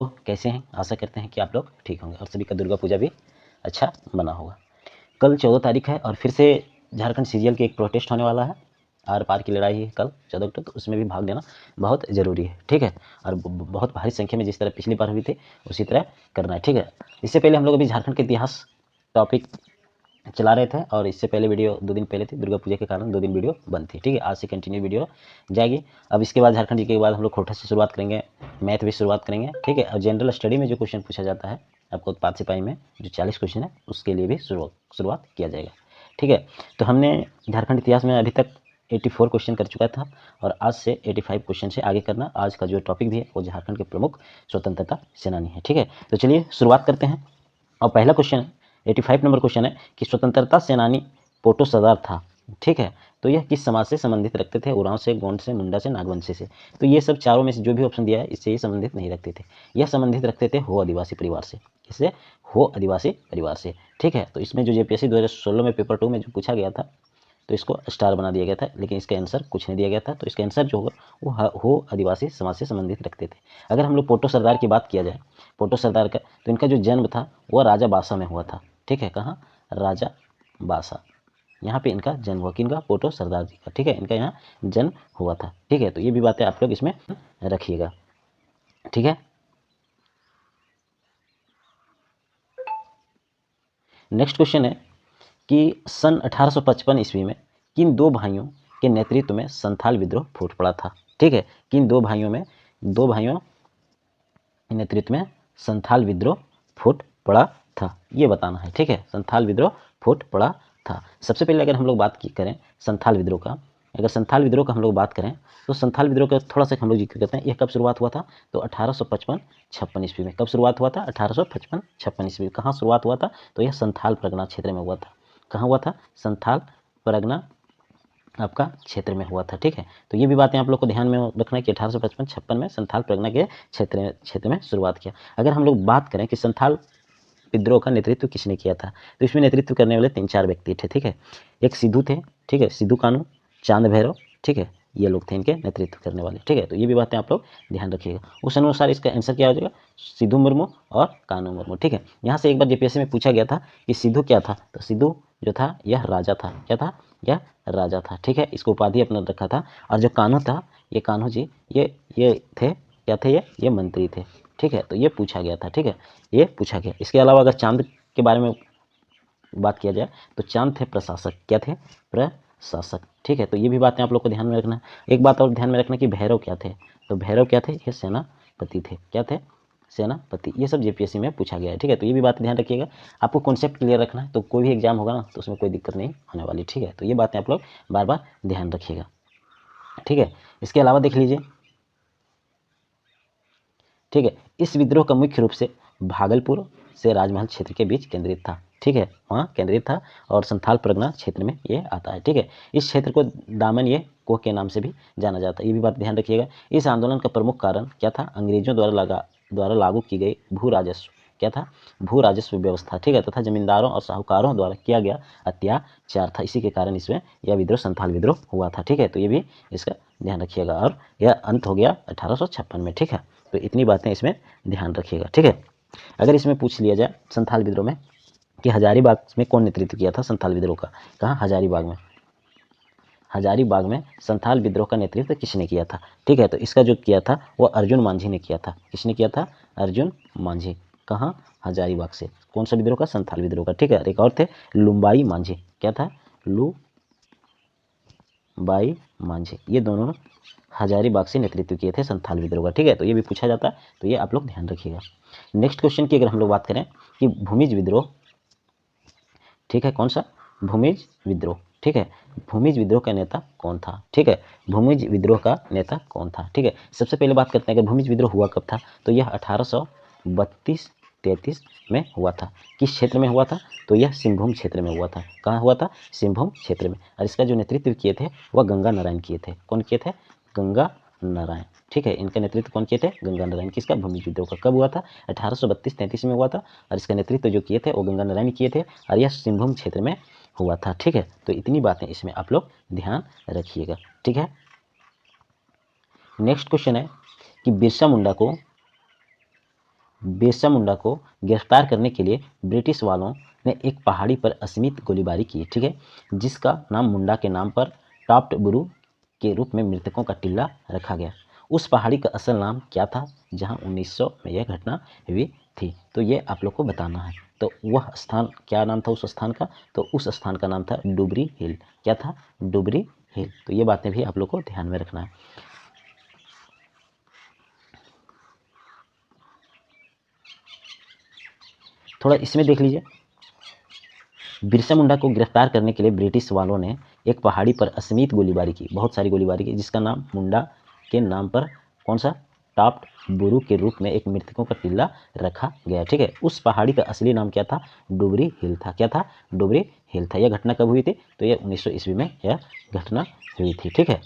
तो कैसे हैं? आशा करते हैं कि आप लोग ठीक होंगे और सभी का दुर्गा पूजा भी अच्छा बना होगा। कल 14 तारीख है और फिर से झारखंड सीजीएल की एक प्रोटेस्ट होने वाला है। आर पार की लड़ाई है कल 14 अक्टूबर, तो उसमें भी भाग लेना बहुत ज़रूरी है, ठीक है। और बहुत भारी संख्या में जिस तरह पिछली बार हुई थी उसी तरह करना है, ठीक है। इससे पहले हम लोग अभी झारखंड के इतिहास टॉपिक चला रहे थे और इससे पहले वीडियो 2 दिन पहले थी, दुर्गा पूजा के कारण 2 दिन वीडियो बंद थी, ठीक है। आज से कंटिन्यू वीडियो जाएगी। अब इसके बाद झारखंड जी के बाद हम लोग खोटा से शुरुआत करेंगे, मैथ भी शुरुआत करेंगे, ठीक है। और जनरल स्टडी में जो क्वेश्चन पूछा जाता है आपको उत्पाद सिपाही में जो 40 क्वेश्चन है उसके लिए भी शुरुआत किया जाएगा, ठीक है। तो हमने झारखंड इतिहास में अभी तक 84 क्वेश्चन कर चुका था और आज से 85 क्वेश्चन से आगे करना। आज का जो टॉपिक भी है वो झारखंड के प्रमुख स्वतंत्रता सेनानी है, ठीक है। तो चलिए शुरुआत करते हैं। और पहला क्वेश्चन है 85 नंबर क्वेश्चन है कि स्वतंत्रता सेनानी पोटो सरदार था, ठीक है। तो यह किस समाज से संबंधित रखते थे? उरांव से, गोंड से, मुंडा से, नागवंशी से। तो ये सब चारों में से जो भी ऑप्शन दिया है इससे ये संबंधित नहीं रखते थे। यह संबंधित रखते थे हो आदिवासी परिवार से। इससे हो आदिवासी परिवार से, ठीक है। तो इसमें जो जेपीएससी 2016 में पेपर 2 में जो पूछा गया था तो इसको स्टार बना दिया गया था, लेकिन इसका आंसर कुछ नहीं दिया गया था। तो इसका आंसर जो होगा वो हो आदिवासी समाज से संबंधित रखते थे। अगर हम लोग पोटो सरदार की बात किया जाए, पोटो सरदार का, तो इनका जो जन्म था वह राजा बासा में हुआ था, ठीक है। कहाँ? राजा बासा, यहाँ पे इनका जन्म हुआ। किनका? पोटो सरदार जी का, ठीक है। इनका यहाँ जन्म हुआ था, ठीक है। तो ये भी बातें आप लोग इसमें रखिएगा, ठीक है। नेक्स्ट क्वेश्चन है कि सन 1855 ईस्वी में किन दो भाइयों के नेतृत्व में संथाल विद्रोह फूट पड़ा था, ठीक है। किन दो भाइयों के नेतृत्व में संथाल विद्रोह फूट पड़ा था, ये बताना है, ठीक है। संथाल विद्रोह फूट पड़ा था। सबसे पहले अगर हम लोग बात करें संथाल विद्रोह का, अगर संथाल विद्रोह का हम लोग बात करें तो संथाल विद्रोह का थोड़ा सा हम लोग जिक्र करते हैं। यह कब शुरुआत हुआ था? तो 1855-56 ईस्वी में। कब शुरुआत हुआ था? 1855-56 ईस्वी में। कहाँ शुरुआत हुआ था? तो यह संथाल परगना क्षेत्र में हुआ था। कहाँ हुआ था? संथाल परगना आपका क्षेत्र में हुआ था, ठीक है। तो ये भी बातें आप लोग को ध्यान में रखना है कि 1855-56 में संथाल परगना के क्षेत्र में शुरुआत किया। अगर हम लोग बात करें कि संथाल विद्रोह का नेतृत्व किसने किया था, तो इसमें नेतृत्व करने वाले 3-4 व्यक्ति थे, ठीक है। एक सिद्धू थे, ठीक है, सिद्धू कानू, चांद भैरव, ठीक है। ये लोग थे इनके नेतृत्व करने वाले, ठीक है। तो ये भी बातें आप लोग ध्यान रखिएगा। उस अनुसार इसका आंसर क्या हो जाएगा? सिद्धू मुर्मू और कानू मुर्मू, ठीक है। यहाँ से एक बार जेपीएससी में पूछा गया था कि सिद्धू क्या था, तो सिद्धू जो था यह राजा था। क्या था? यह राजा था, ठीक है। इसको उपाधि अपना रखा था। और जो कान्हू था, ये कान्हू जी ये थे, क्या थे? ये मंत्री थे, ठीक है। तो ये पूछा गया था, ठीक है, ये पूछा गया। इसके अलावा अगर चांद के बारे में बात किया जाए तो चांद थे प्रशासक। क्या थे? प्रशासक, ठीक है। तो ये भी बातें आप लोग को ध्यान में रखना है। एक बात और ध्यान में रखना कि भैरव क्या थे, तो भैरव क्या थे? ये सेनापति थे। क्या थे? सेनापति। ये सब जेपीएससी में पूछा गया है, ठीक है। तो ये भी बातें ध्यान रखिएगा। आपको कॉन्सेप्ट क्लियर रखना है, तो कोई भी एग्जाम होगा ना तो उसमें कोई दिक्कत नहीं होने वाली, ठीक है। तो ये बातें आप लोग बार बार ध्यान रखिएगा, ठीक है। इसके अलावा देख लीजिए, ठीक है, इस विद्रोह का मुख्य रूप से भागलपुर से राजमहल क्षेत्र के बीच केंद्रित था, ठीक है, वहाँ केंद्रित था। और संथाल परगना क्षेत्र में ये आता है, ठीक है। इस क्षेत्र को दामन ये कोह के नाम से भी जाना जाता है, ये भी बात ध्यान रखिएगा। इस आंदोलन का प्रमुख कारण क्या था? अंग्रेजों द्वारा लागू की गई भू राजस्व, क्या था? भू राजस्व व्यवस्था, ठीक है, तथा जमींदारों और साहूकारों द्वारा किया गया अत्याचार था। इसी के कारण इसमें यह विद्रोह संथाल विद्रोह हुआ था, ठीक है। तो ये भी इसका ध्यान रखिएगा। और यह अंत हो गया 1856 में, ठीक है। तो इतनी बातें इसमें ध्यान रखिएगा, ठीक है। अगर इसमें पूछ लिया जाए संथाल विद्रोह में कि हजारीबाग में कौन नेतृत्व किया था संथाल विद्रोह का? कहाँ? हजारीबाग में। हजारीबाग में संथाल विद्रोह का नेतृत्व किसने किया था, ठीक है। तो इसका जो किया था वो अर्जुन मांझी ने किया था। किसने किया था? अर्जुन मांझी। कहाँ? हजारीबाग से। कौन सा विद्रोह का? संथाल विद्रोह का, ठीक है। एक और थे लुम्बाई मांझी। क्या था? लुम्बाई मांझी। ये दोनों हजारीबाग से नेतृत्व किए थे संथाल विद्रोह का, ठीक है। तो ये भी पूछा जाता है, तो ये आप लोग ध्यान रखिएगा। नेक्स्ट क्वेश्चन की अगर हम लोग बात करें कि भूमिज विद्रोह, ठीक है, कौन सा? भूमिज विद्रोह, ठीक है। भूमिज विद्रोह का नेता कौन था, ठीक है। भूमिज विद्रोह का नेता कौन था, ठीक है। सबसे पहले बात करते हैं कि भूमिज विद्रोह हुआ कब था, तो यह 1832-33 में हुआ था। किस क्षेत्र में हुआ था? तो यह सिंहभूम क्षेत्र में हुआ था। कहाँ हुआ था? सिंहभूम क्षेत्र में। और इसका जो नेतृत्व किए थे वह गंगा नारायण किए थे। कौन किए थे? गंगा नारायण, ठीक है। इनका नेतृत्व कौन किए थे? गंगा नारायण। किसका? भूमिज विद्रोह का। कब हुआ था? 1832-33 में हुआ था। और इसका नेतृत्व जो किए थे वो गंगा नारायण किए थे। और यह सिंहभूम क्षेत्र में हुआ था, ठीक है। तो इतनी बातें इसमें आप लोग ध्यान रखिएगा, ठीक है। नेक्स्ट क्वेश्चन है कि बिरसा मुंडा को बिरसा मुंडा को गिरफ्तार करने के लिए ब्रिटिश वालों ने एक पहाड़ी पर असीमित गोलीबारी की, ठीक है, जिसका नाम मुंडा के नाम पर टॉप्ड बुरू के रूप में मृतकों का टिल्ला रखा गया। उस पहाड़ी का असल नाम क्या था जहां 1900 में यह घटना हुई थी? तो ये आप लोग को बताना है। तो वह स्थान क्या नाम था उस स्थान का? तो उस स्थान का नाम था डुबरी हिल। क्या था? डुबरी हिल। तो ये बातें भी आप लोग को ध्यान में रखना है। थोड़ा इसमें देख लीजिए, बिरसा मुंडा को गिरफ्तार करने के लिए ब्रिटिश वालों ने एक पहाड़ी पर असीमित गोलीबारी की, बहुत सारी गोलीबारी की, जिसका नाम मुंडा के नाम पर कौन सा? टॉप्ड बुरू के रूप में एक मृतकों का टिल्ला रखा गया, ठीक है। उस पहाड़ी का असली नाम क्या था? डुबरी हिल था। क्या था? डुबरी हिल था। यह घटना कब हुई थी? तो यह 1900 ईस्वी में यह घटना हुई थी, ठीक है।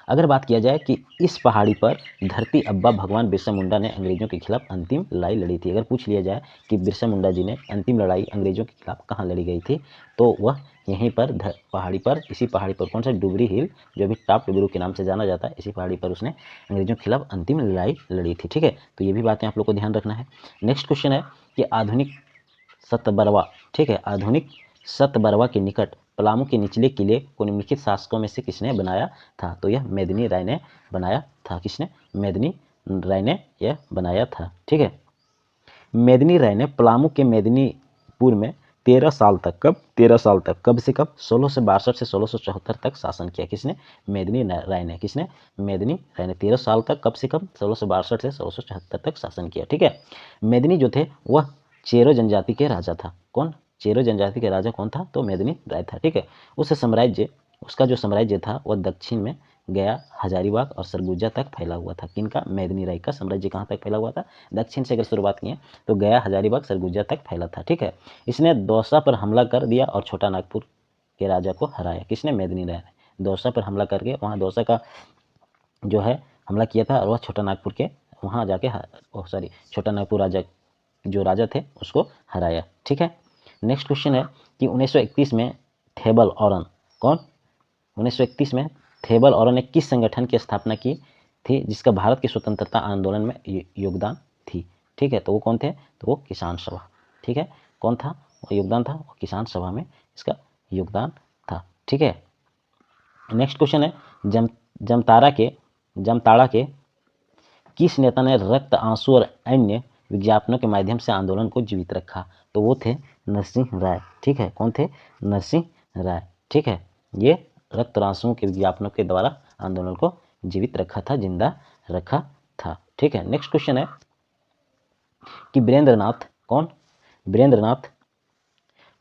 अगर बात किया जाए कि इस पहाड़ी पर धरती अब्बा भगवान बिरसा मुंडा ने अंग्रेजों के खिलाफ अंतिम लड़ाई लड़ी थी, अगर पूछ लिया जाए कि बिरसा मुंडा जी ने अंतिम लड़ाई अंग्रेजों के खिलाफ कहाँ लड़ी गई थी, तो वह यहीं पर पहाड़ी पर, इसी पहाड़ी पर, कौन सा? डुबरी हिल, जो अभी टॉप डुबरू के नाम से जाना जाता है, इसी पहाड़ी पर उसने अंग्रेजों के खिलाफ अंतिम लड़ाई लड़ी थी, ठीक है। तो ये भी बातें आप लोग को ध्यान रखना है। नेक्स्ट क्वेश्चन है कि आधुनिक सतबरवा, ठीक है, आधुनिक सतबरवा के निकट पलामू के निचले किले को निम्नलिखित शासकों में से किसने बनाया था? तो यह मेदिनी राय ने बनाया था। किसने? मेदिनी राय ने यह बनाया था, ठीक है। मेदिनी राय ने पलामू के मेदिनीपुर में 13 साल तक, कब? 13 साल तक, कब से कब? 1662 से 1674 तक शासन किया। किसने? मेदिनी राय ने। किसने? मेदिनी राय ने 13 साल तक, कब से कब? 1662 से 1674 तक शासन किया, ठीक है। मेदिनी जो थे वह चेरो जनजाति के राजा था। कौन? चेरो जनजाति के राजा कौन था? तो मेदिनी राय था, ठीक है। उसका जो साम्राज्य था वह दक्षिण में गया, हजारीबाग और सरगुजा तक फैला हुआ था। किनका? मेदिनी राय का साम्राज्य कहाँ तक फैला हुआ था? दक्षिण से अगर शुरुआत किए तो गया, हजारीबाग, सरगुजा तक फैला था, ठीक है। इसने दौसा पर हमला कर दिया और छोटा नागपुर के राजा को हराया। किसने? मेदिनी राय ने दौसा पर हमला करके वहाँ दौसा का जो है हमला किया था और वह छोटा नागपुर के वहाँ जाके छोटा नागपुर राजा जो राजा थे उसको हराया, ठीक है। नेक्स्ट क्वेश्चन है कि 1931 में थेबल औरन, कौन? 1931 में थेबल औरन ने किस संगठन की स्थापना की थी जिसका भारत के स्वतंत्रता आंदोलन में योगदान थी, ठीक है। तो वो कौन थे? तो वो किसान सभा, ठीक है। कौन था? वो योगदान था, वो किसान सभा में इसका योगदान था, ठीक है। नेक्स्ट क्वेश्चन है जमताड़ा के किस नेता ने रक्त, आंसू और अन्य विज्ञापनों के माध्यम से आंदोलन को जीवित रखा? तो वो थे नरसिंह राय, ठीक है। कौन थे? नरसिंह राय, ठीक है। ये रक्त और आंसुओं के विज्ञापनों के द्वारा आंदोलन को जीवित रखा था, जिंदा रखा था, ठीक है। नेक्स्ट क्वेश्चन है कि वीरेंद्रनाथ, कौन? वीरेंद्रनाथ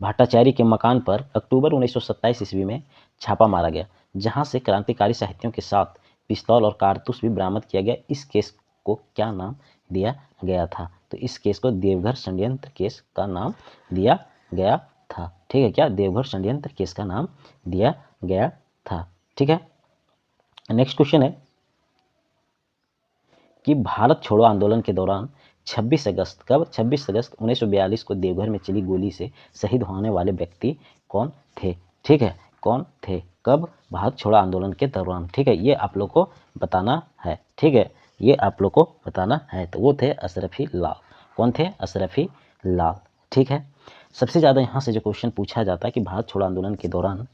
भट्टाचार्य के मकान पर अक्टूबर 1927 ईस्वी में छापा मारा गया, जहां से क्रांतिकारी साहित्यों के साथ पिस्तौल और कारतूस भी बरामद किया गया। इस केस को क्या नाम दिया गया था? तो इस केस को देवघर षड्यंत्र केस का नाम दिया गया था, ठीक है। क्या? देवघर षड्यंत्र केस का नाम दिया गया था, ठीक है। नेक्स्ट क्वेश्चन है कि भारत छोड़ो आंदोलन के दौरान 26 अगस्त, कब? 26 अगस्त 1942 को देवघर में चली गोली से शहीद होने वाले व्यक्ति कौन थे, ठीक है। कौन थे? कब? भारत छोड़ो आंदोलन के दौरान, ठीक है। ये आप लोग को बताना है, ठीक है। ये आप लोग को बताना है। तो वो थे अशरफी लाल। कौन थे? अशरफी लाल, ठीक है। सबसे ज़्यादा यहाँ से जो क्वेश्चन पूछा जाता है कि भारत छोड़ो आंदोलन के दौरान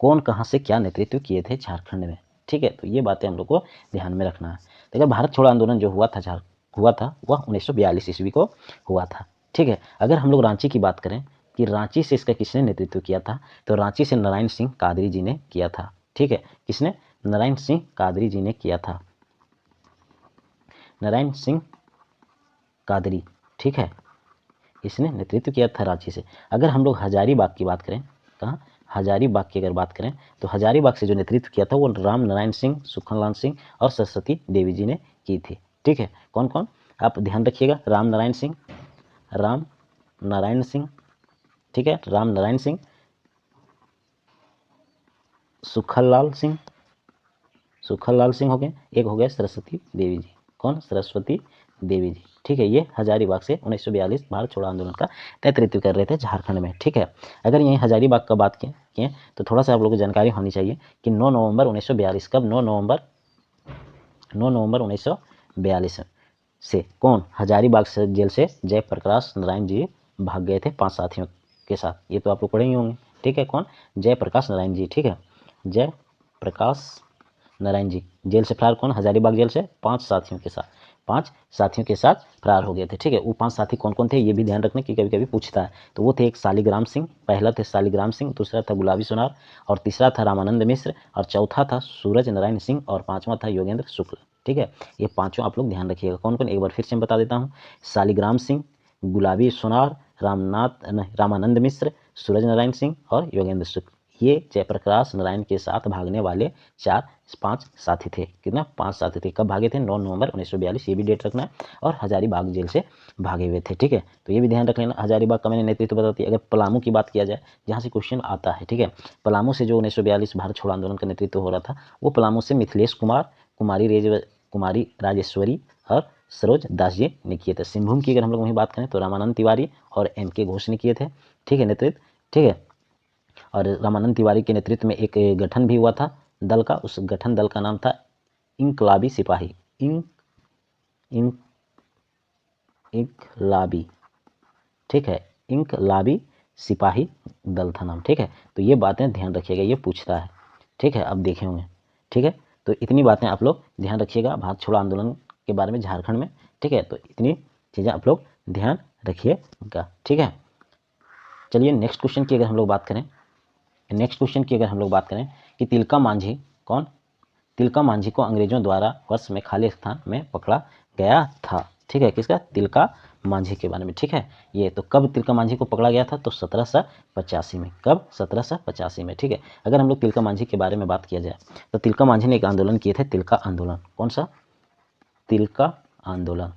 कौन कहाँ से क्या नेतृत्व किए थे झारखंड में, ठीक है। तो ये बातें हम लोग को ध्यान में रखना है। देखिए भारत छोड़ो आंदोलन जो हुआ था वह 1942 ईस्वी को हुआ था, ठीक है। अगर हम लोग रांची की बात करें कि रांची से इसका किसने नेतृत्व किया था, तो रांची से नारायण सिंह कादरी जी ने किया था, ठीक है। किसने? नारायण सिंह कादरी जी ने किया था, नारायण सिंह कादरी, ठीक है। इसने नेतृत्व किया था रांची से। अगर हम लोग हजारीबाग की बात करें, कहाँ? हजारीबाग की अगर बात करें तो हजारीबाग से जो नेतृत्व किया था वो राम नारायण सिंह, सुखनलाल सिंह और सरस्वती देवी जी ने की थी, ठीक है। कौन कौन? आप ध्यान रखिएगा, राम नारायण सिंह, राम नारायण सिंह, ठीक है, राम नारायण सिंह, सुखनलाल सिंह, सुखनलाल सिंह हो गए, एक हो गया सरस्वती देवी जी। कौन? सरस्वती देवी जी, ठीक है। ये हजारीबाग से 1942 भारत छोड़ो आंदोलन का नेतृत्व कर रहे थे झारखंड में, ठीक है। अगर यहीं हजारीबाग का बात किए तो थोड़ा सा आप लोगों को जानकारी होनी चाहिए कि 9 नवंबर 1942, कब? 9 नवंबर 1942 से कौन हजारीबाग से जेल से जयप्रकाश नारायण जी भाग गए थे 5 साथियों के साथ। ये तो आप लोग पढ़े ही होंगे, ठीक है। कौन? जयप्रकाश नारायण जी, ठीक है। जयप्रकाश नारायण जी जेल से फरार कौन? हजारीबाग जेल से 5 साथियों के साथ, 5 साथियों के साथ फरार हो गए थे, ठीक है। वो 5 साथी कौन कौन थे ये भी ध्यान रखने की, कभी कभी पूछता है। तो वो थे एक शालिग्राम सिंह, पहला थे शालिग्राम सिंह, दूसरा था गुलाबी सोनार, और तीसरा था रामानंद मिश्र, और चौथा था सूरज नारायण सिंह, और पांचवा था योगेंद्र शुक्ल, ठीक है। ये पांचों आप लोग ध्यान रखिएगा। कौन कौन, एक बार फिर से मैं बता देता हूँ। शालिग्राम सिंह, गुलाबी सोनार, रामानंद मिश्र, सूरज नारायण सिंह और योगेंद्र शुक्ल, ये जयप्रकाश नारायण के साथ भागने वाले 5 साथी थे। कितना? 5 साथी थे। कब भागे थे? 9 नवंबर 1942, ये भी डेट रखना है। और हजारीबाग जेल से भागे हुए थे, ठीक है। तो ये भी ध्यान रख लेना। हजारीबाग का मैंने नेतृत्व बताती है। अगर पलामू की बात किया जाए, जहाँ से क्वेश्चन आता है, ठीक है, पलामू से जो 1942 भारत छोड़ो आंदोलन का नेतृत्व हो रहा था, वो पलामू से मिथिलेश कुमार, कुमारी राजेश्वरी और सरोज दास जी ने किए थे। सिंहभूम की अगर हम लोग वहीं बात करें तो रामानंद तिवारी और M.K. घोष ने किए थे, ठीक है, नेतृत्व, ठीक है। और रामानंद तिवारी के नेतृत्व में एक गठन भी हुआ था दल का, उस गठन दल का नाम था इंकलाबी सिपाही, इंकलाबी, ठीक है, इंकलाबी सिपाही दल था नाम, ठीक है। तो ये बातें ध्यान रखिएगा, ये पूछता है, ठीक है, अब देखे होंगे, ठीक है। तो इतनी बातें आप लोग ध्यान रखिएगा भारत छोड़ो आंदोलन के बारे में झारखंड में, ठीक है। तो इतनी चीज़ें आप लोग ध्यान रखिएगा, ठीक है। चलिए नेक्स्ट क्वेश्चन की अगर हम लोग बात करें, कि तिलका मांझी कौन? तिलका मांझी को अंग्रेजों द्वारा वर्ष में खाली स्थान में पकड़ा गया था, ठीक है। किसका? तिलका मांझी के बारे में, ठीक है। ये तो कब तिलका मांझी को पकड़ा गया था? तो 1785 में। कब? 1785 में, ठीक है। अगर हम लोग तिलका मांझी के बारे में बात किया जाए तो तिलका मांझी ने एक आंदोलन किए थे, तिलका आंदोलन। कौन सा? तिलका आंदोलन।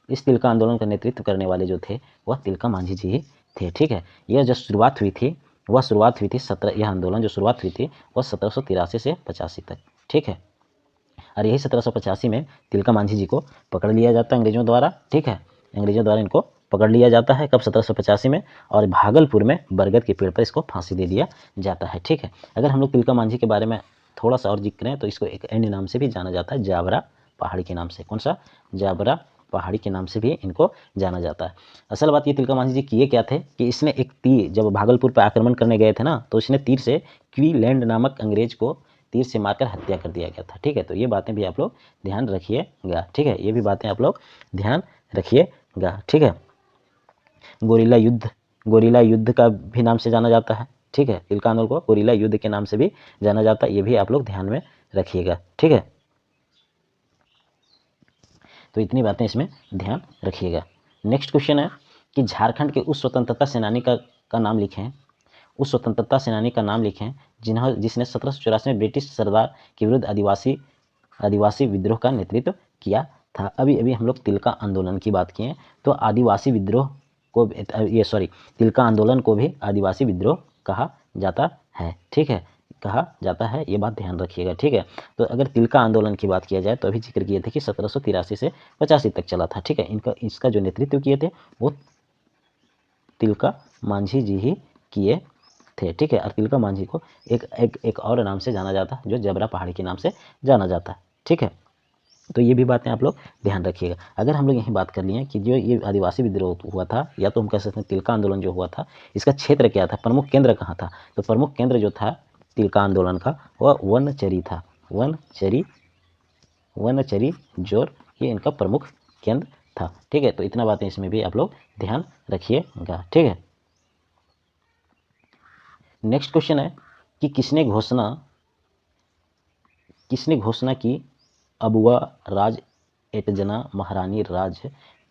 इस तिलका आंदोलन का नेतृत्व करने वाले जो थे वह तिलका मांझी जी ही थे, ठीक है। यह जो शुरुआत हुई थी यह आंदोलन जो शुरुआत हुई थी वह 1783 से 85 तक, ठीक है। और यही 1785 में तिलका मांझी जी को पकड़ लिया जाता है अंग्रेजों द्वारा, ठीक है। अंग्रेजों द्वारा इनको पकड़ लिया जाता है, कब? 1785 में। और भागलपुर में बरगद के पेड़ पर इसको फांसी दे दिया जाता है, ठीक है। अगर हम लोग तिलका मांझी के बारे में थोड़ा सा और जिक्र करें तो इसको एक अन्य नाम से भी जाना जाता है, जावरा पहाड़ी के नाम से। कौन सा? जावरा पहाड़ी के नाम से भी इनको जाना जाता है। असल बात ये तिलका मांझी जी किए क्या थे कि इसने एक तीर, जब भागलपुर पर आक्रमण करने गए थे ना, तो इसने तीर से क्वीलैंड नामक अंग्रेज को तीर से मारकर हत्या कर दिया गया था, ठीक है। तो ये बातें भी आप लोग ध्यान रखिएगा, ठीक है। ये भी बातें आप लोग ध्यान रखिएगा, ठीक है। गोरिल्ला युद्ध का भी नाम से जाना जाता है, ठीक है। तिलका आंदोलन को गोरिल्ला युद्ध के नाम से भी जाना जाता है, ये भी आप लोग ध्यान में रखिएगा, ठीक है। तो इतनी बातें इसमें ध्यान रखिएगा। नेक्स्ट क्वेश्चन है कि झारखंड के उस स्वतंत्रता सेनानी का नाम लिखें, उस स्वतंत्रता सेनानी का नाम लिखें जिसने 1784 में ब्रिटिश सरदार के विरुद्ध आदिवासी विद्रोह का नेतृत्व किया था। अभी अभी हम लोग तिलका आंदोलन की बात किए, तो आदिवासी विद्रोह को तिलका आंदोलन को भी आदिवासी विद्रोह कहा जाता है, ठीक है, कहा जाता है, ये बात ध्यान रखिएगा, ठीक है। तो अगर तिलका आंदोलन की बात किया जाए तो अभी जिक्र किए थे कि 1783 से 85 तक चला था, ठीक है। इसका जो नेतृत्व किए थे वो तिलका मांझी जी ही किए थे, ठीक है। और तिलका मांझी को एक और नाम से जाना जाता है जो जबरा पहाड़ी के नाम से जाना जाता है, ठीक है। तो ये भी बातें आप लोग ध्यान रखिएगा। अगर हम लोग यही बात कर लिए कि जो ये आदिवासी विद्रोह हुआ था, या तो हम कह सकते हैं तिलका आंदोलन जो हुआ था, इसका क्षेत्र क्या था, प्रमुख केंद्र कहाँ था? तो प्रमुख केंद्र जो था तिलका आंदोलन का वह वनचरी था, वनचरी जोर, ये इनका प्रमुख केंद्र था, ठीक है। तो इतना बातें इसमें भी आप लोग ध्यान रखिएगा, ठीक है। नेक्स्ट क्वेश्चन है कि किसने घोषणा की अबुआ राज एटजना महारानी राज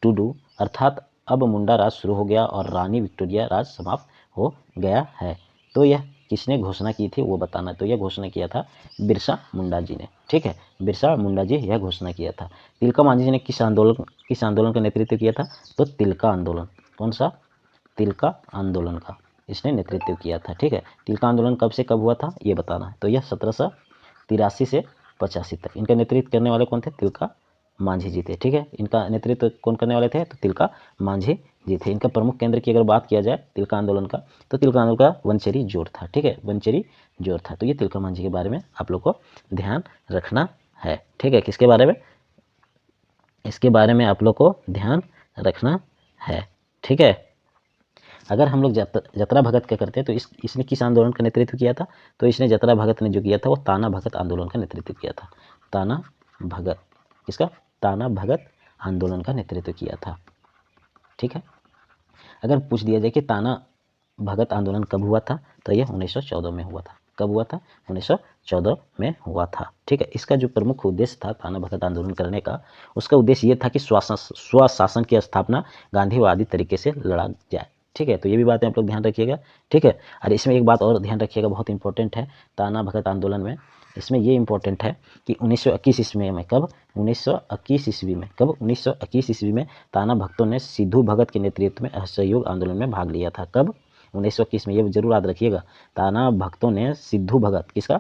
टुडू, अर्थात अब मुंडा राज शुरू हो गया और रानी विक्टोरिया राज समाप्त हो गया है। तो यह किसने घोषणा की थी वो बताना। तो यह घोषणा किया था बिरसा मुंडा जी ने, ठीक है। बिरसा मुंडा जी यह घोषणा किया था। तिलका मांझी जी ने किस आंदोलन का नेतृत्व किया था? तो तिलका आंदोलन। कौन सा? तिलका आंदोलन का इसने नेतृत्व किया था, ठीक है। तिलका आंदोलन कब से कब हुआ था ये बताना है। तो यह 1783 से 85 तक। इनका नेतृत्व करने वाले कौन थे? तिलका मांझी जी थे, ठीक है। इनका नेतृत्व कौन करने वाले थे? तो तिलका मांझी जी थे। इनका प्रमुख केंद्र की अगर बात किया जाए तिलका आंदोलन का, तो तिलका आंदोलन का वनचरी जोर था, ठीक है, वनचरी जोर था। तो ये तिलका मांझी के बारे में आप लोग को ध्यान रखना है, ठीक है। किसके बारे में? इसके बारे में आप लोग को ध्यान रखना है। ठीक है, अगर हम लोग जतरा भगत क्या करते हैं तो इसने किस आंदोलन का नेतृत्व किया था, तो इसने जतरा भगत ने जो किया था वो ताना भगत आंदोलन का नेतृत्व किया था। ताना भगत, किसका? ताना भगत आंदोलन का नेतृत्व किया था। ठीक है, अगर पूछ दिया जाए कि ताना भगत आंदोलन कब हुआ था, तो यह 1914 में हुआ था। कब हुआ था? 1914 में हुआ था। ठीक है, इसका जो प्रमुख उद्देश्य था ताना भगत आंदोलन करने का, उसका उद्देश्य ये था कि स्वशासन की स्थापना गांधीवादी तरीके से लड़ा जाए। ठीक है, तो ये भी बातें आप लोग ध्यान रखिएगा। ठीक है, और इसमें एक बात और ध्यान रखिएगा, बहुत इंपॉर्टेंट है ताना भगत आंदोलन में। इसमें ये इंपॉर्टेंट है कि 1921 ईस्वी में, कब? 1921 ईस्वी में, कब? 1921 ईस्वी में ताना भक्तों ने सिद्धू भगत के नेतृत्व में असहयोग आंदोलन में भाग लिया था। कब? 1921 में, ये जरूर याद रखिएगा। ताना भक्तों ने सिद्धू भगत, किसका?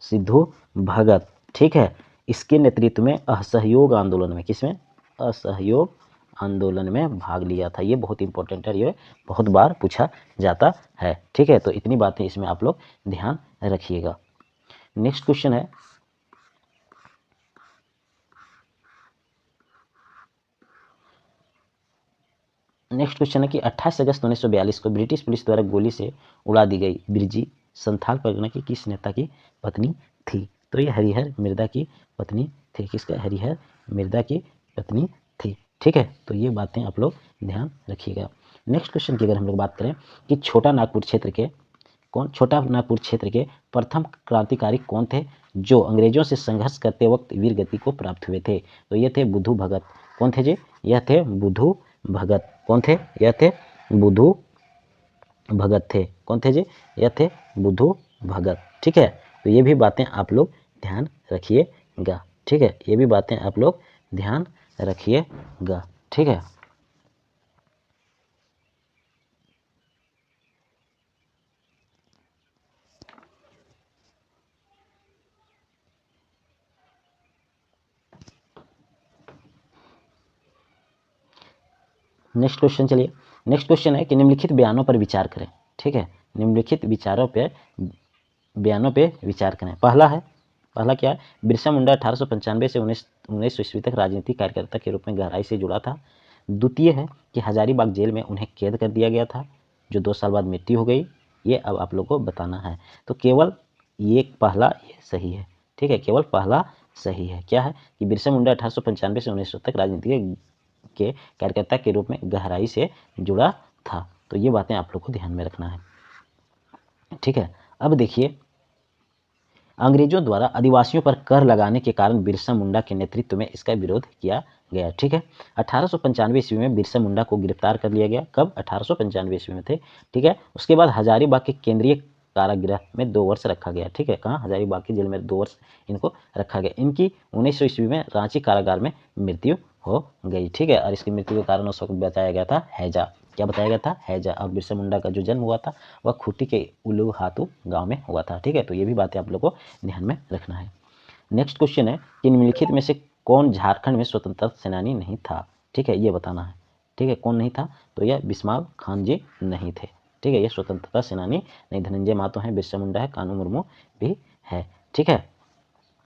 सिद्धू भगत, ठीक है, इसके नेतृत्व में असहयोग आंदोलन में, किसमें? असहयोग आंदोलन में भाग लिया था। ये बहुत इंपॉर्टेंट है, ये बहुत बार पूछा जाता है। ठीक है, तो इतनी बातें इसमें आप लोग ध्यान रखिएगा। नेक्स्ट क्वेश्चन है, कि 28 अगस्त 1942 को ब्रिटिश पुलिस द्वारा गोली से उड़ा दी गई बिरजी संथाल परगना की किस नेता की पत्नी थी? तो ये हरिहर मिर्जा की पत्नी थी। किसका? हरिहर मिर्जा की पत्नी थी। ठीक है, तो ये बातें आप लोग ध्यान रखिएगा। नेक्स्ट क्वेश्चन की अगर हम लोग बात करें कि छोटा नागपुर क्षेत्र के प्रथम क्रांतिकारी कौन थे जो अंग्रेजों से संघर्ष करते वक्त वीर गति को प्राप्त हुए थे? तो ये थे बुद्धू भगत। कौन थे जी? यह थे बुद्धू भगत। कौन थे? यह थे बुद्धू भगत थे। कौन थे जी? यह थे बुद्धू भगत। ठीक है, तो ये भी बातें आप लोग ध्यान रखिएगा। ठीक है, ये भी बातें आप लोग ध्यान रखिएगा। ठीक है, नेक्स्ट क्वेश्चन, चलिए नेक्स्ट क्वेश्चन है कि निम्नलिखित बयानों पर विचार करें। ठीक है, निम्नलिखित बयानों पे विचार करें। पहला क्या है? बिरसा मुंडा 1895 से 1900 ईस्वी तक राजनीतिक कार्यकर्ता के रूप में गहराई से जुड़ा था। द्वितीय है कि हजारीबाग जेल में उन्हें कैद कर दिया गया था, जो 2 साल बाद मृत्यु हो गई। ये अब आप लोग को बताना है। तो केवल ये पहला ये सही है। ठीक है, केवल पहला सही है। क्या है? कि बिरसा मुंडा 1895 से 1900 तक राजनीतिक के कार्यकर्ता के रूप में गहराई से जुड़ा था। तो ये बातें आप लोग को ध्यान में रखना है। ठीक है, अब देखिए, अंग्रेजों द्वारा आदिवासियों पर कर लगाने के कारण बिरसा मुंडा के नेतृत्व में इसका विरोध किया गया। ठीक है, 1895 ईस्वी में बिरसा मुंडा को गिरफ्तार कर लिया गया। कब? 1895 ईस्वी में थे। ठीक है, उसके बाद हजारीबाग के केंद्रीय कारागृह में 2 वर्ष रखा गया। ठीक है, कहाँ? हजारीबाग की जेल में 2 वर्ष इनको रखा गया। इनकी 1900 ईस्वी में रांची कारागार में मृत्यु हो गई। ठीक है, और इसकी मृत्यु के कारण उस वक्त बताया गया था हैजा। क्या बताया गया था? हैजा। और बिरसा मुंडा का जो जन्म हुआ था वह खूंटी के उलूहातू गांव में हुआ था। ठीक है, तो ये भी बातें आप लोग को ध्यान में रखना है। नेक्स्ट क्वेश्चन है कि निम्नलिखित में से कौन झारखंड में स्वतंत्रता सेनानी नहीं था? ठीक है, ये बताना है। ठीक है, कौन नहीं था? तो यह बिस्माल खान जी नहीं थे। ठीक है, ये स्वतंत्रता सेनानी नहीं। धनंजय महतो हैं, बिरसा मुंडा है, कानू मुर्मू भी है। ठीक है,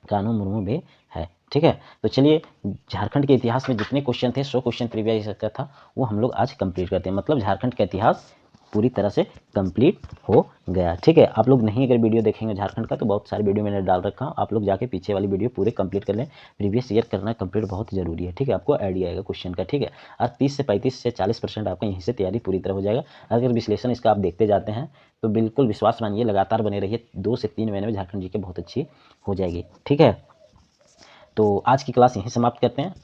कानू मुर्मू भी है। ठीक है, तो चलिए, झारखंड के इतिहास में जितने क्वेश्चन थे 100 क्वेश्चन प्रीवियस का था वो हम लोग आज कंप्लीट करते हैं। मतलब झारखंड का इतिहास पूरी तरह से कंप्लीट हो गया। ठीक है, आप लोग नहीं अगर वीडियो देखेंगे झारखंड का तो बहुत सारे वीडियो मैंने डाल रखा हूँ, आप लोग जाके पीछे वाली वीडियो पूरे कंप्लीट कर लें। प्रीवियस ईयर करना कंप्लीट बहुत जरूरी है। ठीक है, आपको आइडिया आएगा क्वेश्चन का। ठीक है, और 30 से 35 से 40% आपका यहीं से तैयारी पूरी तरह हो जाएगा। अगर विश्लेषण इसका आप देखते जाते हैं तो बिल्कुल विश्वास मानिए, लगातार बने रहिए, 2 से 3 महीने में झारखंड जी के बहुत अच्छी हो जाएगी। ठीक है, तो आज की क्लास यहीं समाप्त करते हैं।